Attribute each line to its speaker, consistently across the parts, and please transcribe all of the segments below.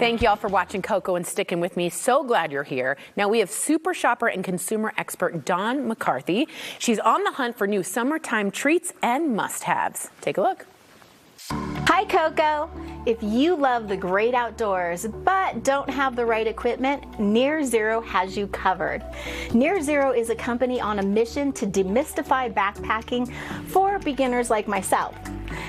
Speaker 1: Thank you all for watching Coco and sticking with me. So glad you're here. Now we have super shopper and consumer expert Dawn McCarthy. She's on the hunt for new summertime treats and must-haves. Take a look.
Speaker 2: Hi Coco! If you love the great outdoors but don't have the right equipment, NearZero has you covered. NearZero is a company on a mission to demystify backpacking for beginners like myself.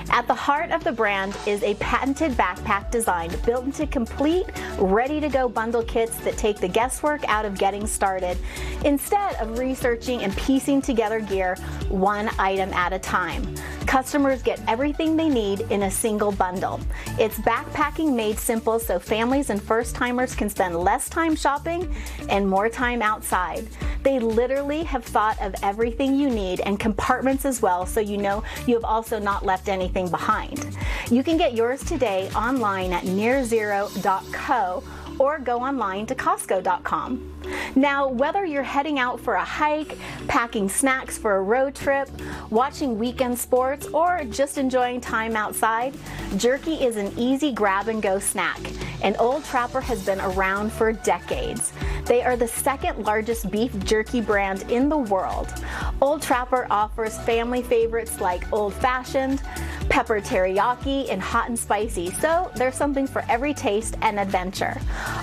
Speaker 2: At the heart of the brand is a patented backpack design built into complete, ready-to-go bundle kits that take the guesswork out of getting started, instead of researching and piecing together gear one item at a time. Customers get everything they need in a single bundle. It's backpacking made simple so families and first-timers can spend less time shopping and more time outside. They literally have thought of everything you need and compartments as well, so you know you have also not left anything behind. You can get yours today online at NearZero.co or go online to Costco.com. Now, whether you're heading out for a hike, packing snacks for a road trip, watching weekend sports, or just enjoying time outside, jerky is an easy grab-and-go snack, and Old Trapper has been around for decades. They are the second largest beef jerky brand in the world. Old Trapper offers family favorites like Old Fashioned, pepper teriyaki, and hot and spicy, so there's something for every taste and adventure.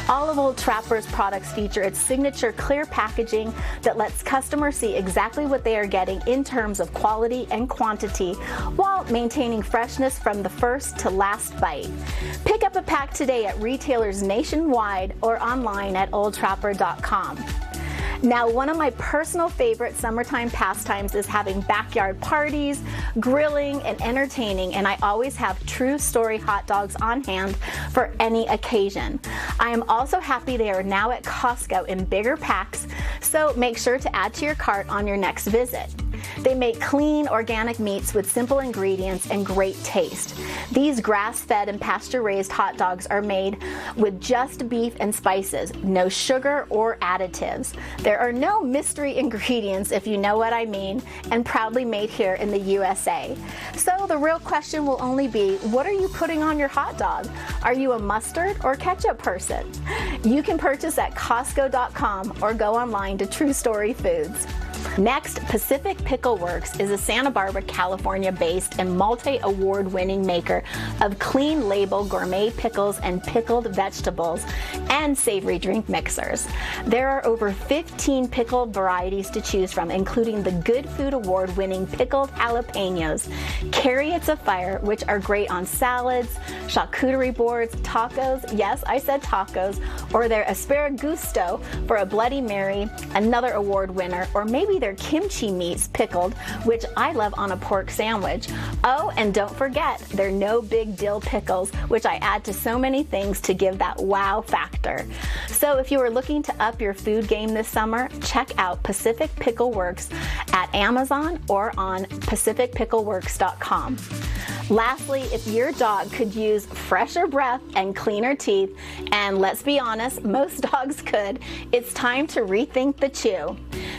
Speaker 2: All of Old Trapper's products feature its signature clear packaging that lets customers see exactly what they are getting in terms of quality and quantity, while maintaining freshness from the first to last bite. Pick up a pack today at retailers nationwide or online at oldtrapper.com. Now, one of my personal favorite summertime pastimes is having backyard parties, grilling, and entertaining, and I always have True Story hot dogs on hand for any occasion. I am also happy they are now at Costco in bigger packs, so make sure to add to your cart on your next visit. They make clean, organic meats with simple ingredients and great taste. These grass-fed and pasture-raised hot dogs are made with just beef and spices, no sugar or additives. There are no mystery ingredients, if you know what I mean, and proudly made here in the USA. So the real question will only be, what are you putting on your hot dog? Are you a mustard or ketchup person? You can purchase at Costco.com or go online to True Story Foods. Next, Pacific Pickle Works is a Santa Barbara, California-based and multi-award-winning maker of clean label gourmet pickles and pickled vegetables and savory drink mixers. There are over 15 pickle varieties to choose from, including the Good Food Award-winning pickled jalapenos, Carrots of Fire, which are great on salads, charcuterie boards, tacos, yes, I said tacos, or their asparagusto for a Bloody Mary, another award winner, or maybe their kimchi meats pickled, which I love on a pork sandwich. Oh, and don't forget their no big dill pickles, which I add to so many things to give that wow factor. So if you are looking to up your food game this summer, check out Pacific Pickle Works at Amazon or on pacificpickleworks.com. Lastly, if your dog could use fresher breath and cleaner teeth, and let's be honest, most dogs could, it's time to rethink the chew.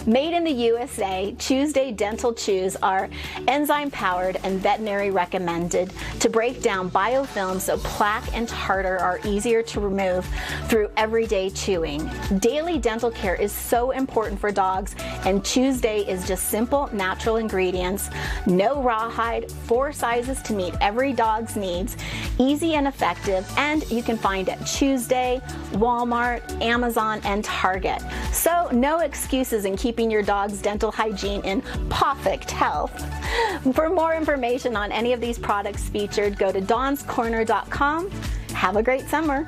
Speaker 2: Made in the USA, Tuesday Dental Chews are enzyme-powered and veterinary recommended to break down biofilm so plaque and tartar are easier to remove through everyday chewing. Daily dental care is so important for dogs, and Tuesday is just simple, natural ingredients, no rawhide, 4 sizes to meet every dog's needs, easy and effective, and you can find at Tuesday, Walmart, Amazon, and Target. So no excuses in keeping your dog's dental hygiene in perfect health. For more information on any of these products featured, go to dawnscorner.com. Have a great summer.